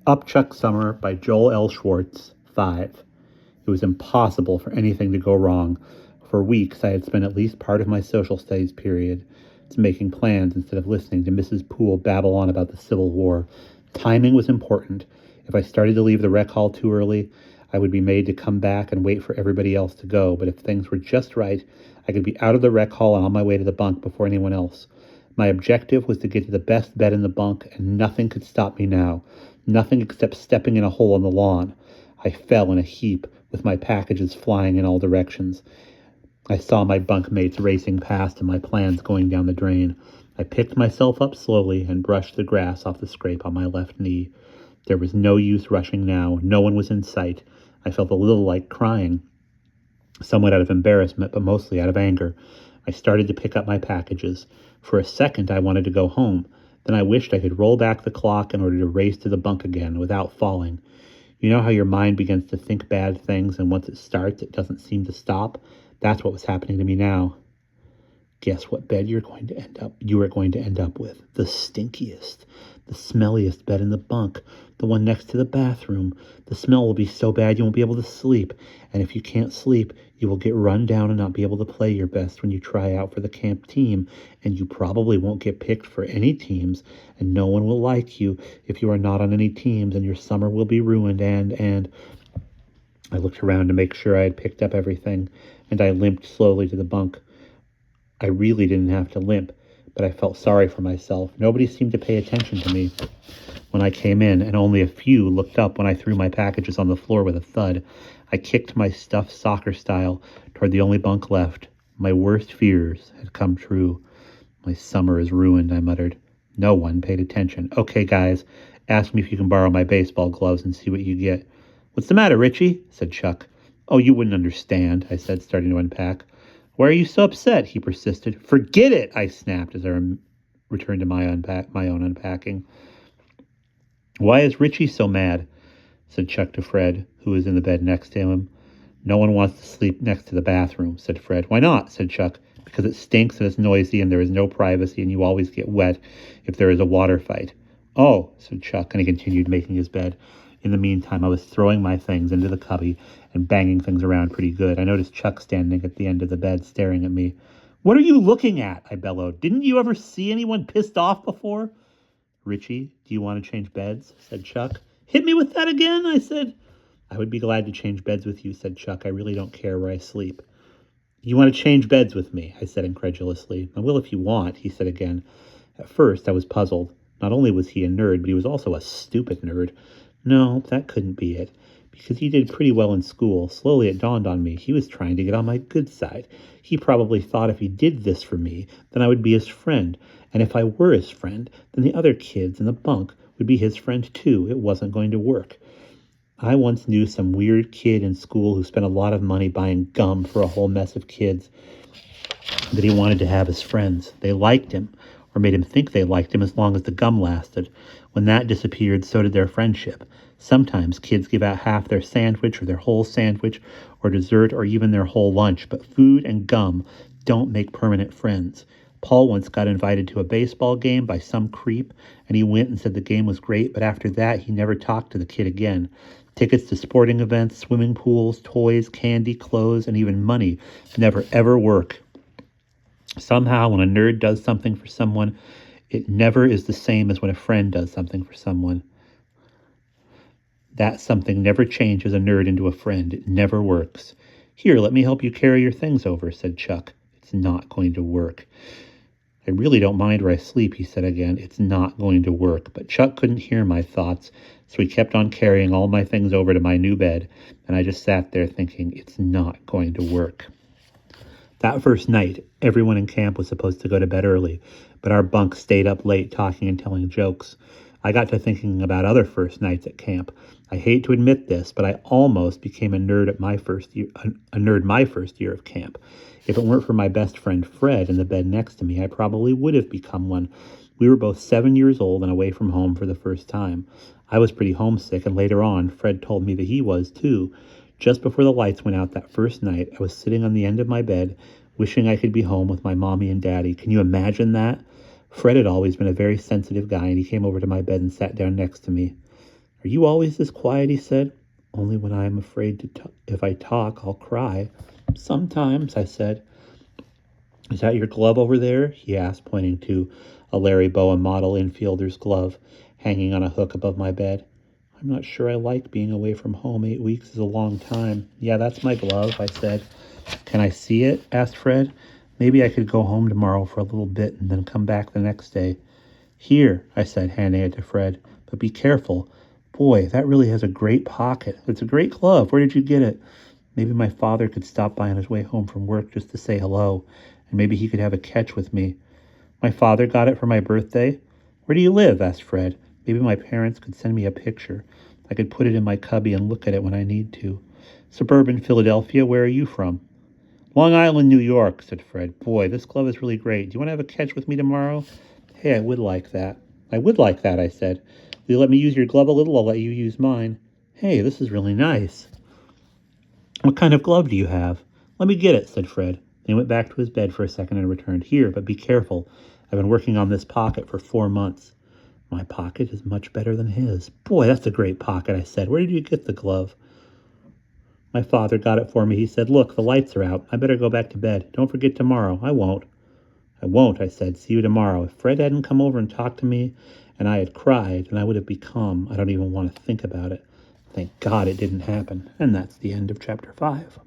Upchuck Summer by Joel L. Schwartz, 5. It was impossible for anything to go wrong. For weeks I had spent at least part of my social studies period making plans instead of listening to Mrs. Poole babble on about the Civil War. Timing was important. If I started to leave the rec hall too early, I would be made to come back and wait for everybody else to go, but if things were just right, I could be out of the rec hall and on my way to the bunk before anyone else. My objective was to get to the best bed in the bunk, and nothing could stop me now. Nothing except stepping in a hole on the lawn. I fell in a heap, with my packages flying in all directions. I saw my bunkmates racing past and my plans going down the drain. I picked myself up slowly and brushed the grass off the scrape on my left knee. There was no use rushing now. No one was in sight. I felt a little like crying, somewhat out of embarrassment, but mostly out of anger. I started to pick up my packages. For a second, I wanted to go home. Then I wished I could roll back the clock in order to race to the bunk again without falling. You know how your mind begins to think bad things, and once it starts, it doesn't seem to stop? That's what was happening to me now. Guess what bed you are going to end up with? The stinkiest, the smelliest bed in the bunk, the one next to the bathroom. The smell will be so bad you won't be able to sleep. And if you can't sleep, you will get run down and not be able to play your best when you try out for the camp team. And you probably won't get picked for any teams. And no one will like you if you are not on any teams. And your summer will be ruined. And I looked around to make sure I had picked up everything. And I limped slowly to the bunk. I really didn't have to limp, but I felt sorry for myself. Nobody seemed to pay attention to me when I came in, and only a few looked up when I threw my packages on the floor with a thud. I kicked my stuff soccer style toward the only bunk left. My worst fears had come true. My summer is ruined, I muttered. No one paid attention. Okay, guys, ask me if you can borrow my baseball gloves and see what you get. What's the matter, Richie? Said Chuck. Oh, you wouldn't understand, I said, starting to unpack. Why are you so upset? He persisted. Forget it, I snapped as I returned to my own unpacking. Why is Richie so mad? Said Chuck to Fred, who was in the bed next to him. No one wants to sleep next to the bathroom, said Fred. Why not? Said Chuck. Because it stinks and it's noisy and there is no privacy and you always get wet if there is a water fight. Oh, said Chuck, and he continued making his bed. In the meantime, I was throwing my things into the cubby and banging things around pretty good. I noticed Chuck standing at the end of the bed staring at me. What are you looking at? I bellowed. Didn't you ever see anyone pissed off before? Richie, do you want to change beds? Said Chuck. Hit me with that again, I said. I would be glad to change beds with you, said Chuck. I really don't care where I sleep. You want to change beds with me? I said incredulously. I will if you want, he said again. At first, I was puzzled. Not only was he a nerd, but he was also a stupid nerd. No, that couldn't be it. Because he did pretty well in school, slowly it dawned on me he was trying to get on my good side. He probably thought if he did this for me, then I would be his friend. And if I were his friend, then the other kids in the bunk would be his friend too. It wasn't going to work. I once knew some weird kid in school who spent a lot of money buying gum for a whole mess of kids that he wanted to have as friends. They liked him, or made him think they liked him as long as the gum lasted. When that disappeared, so did their friendship. Sometimes kids give out half their sandwich or their whole sandwich or dessert or even their whole lunch, but food and gum don't make permanent friends. Paul once got invited to a baseball game by some creep, and he went and said the game was great, but after that he never talked to the kid again. Tickets to sporting events, swimming pools, toys, candy, clothes, and even money never ever work. Somehow, when a nerd does something for someone, it never is the same as when a friend does something for someone. That something never changes a nerd into a friend. It never works. Here, let me help you carry your things over, said Chuck. It's not going to work. I really don't mind where I sleep, he said again. It's not going to work. But Chuck couldn't hear my thoughts, so he kept on carrying all my things over to my new bed, and I just sat there thinking, it's not going to work. That first night, everyone in camp was supposed to go to bed early, but our bunk stayed up late talking and telling jokes. I got to thinking about other first nights at camp. I hate to admit this, but I almost became a nerd my first year of camp. If it weren't for my best friend Fred in the bed next to me, I probably would have become one. We were both 7 years old and away from home for the first time. I was pretty homesick, and later on, Fred told me that he was too. Just before the lights went out that first night, I was sitting on the end of my bed, wishing I could be home with my mommy and daddy. Can you imagine that? Fred had always been a very sensitive guy, and he came over to my bed and sat down next to me. Are you always this quiet? He said. Only when I am afraid to if I talk, I'll cry. Sometimes, I said. Is that your glove over there? He asked, pointing to a Larry Boa model infielder's glove hanging on a hook above my bed. I'm not sure I like being away from home. 8 weeks is a long time. Yeah, that's my glove, I said. Can I see it? Asked Fred. Maybe I could go home tomorrow for a little bit and then come back the next day. Here, I said, handing it to Fred. But be careful. Boy, that really has a great pocket. It's a great glove. Where did you get it? Maybe my father could stop by on his way home from work just to say hello, and maybe he could have a catch with me. My father got it for my birthday? Where do you live? Asked Fred. Maybe my parents could send me a picture. I could put it in my cubby and look at it when I need to. Suburban Philadelphia, where are you from? Long Island, New York, said Fred. Boy, this glove is really great. Do you want to have a catch with me tomorrow? Hey, I would like that. I would like that, I said. Will you let me use your glove a little? I'll let you use mine. Hey, this is really nice. What kind of glove do you have? Let me get it, said Fred. He went back to his bed for a second and returned. Here, but be careful. I've been working on this pocket for 4 months. My pocket is much better than his. Boy, that's a great pocket, I said. Where did you get the glove? My father got it for me. He said, look, the lights are out. I better go back to bed. Don't forget tomorrow. I won't. I won't, I said. See you tomorrow. If Fred hadn't come over and talked to me and I had cried, then I would have become, I don't even want to think about it. Thank God it didn't happen. And that's the end of chapter 5.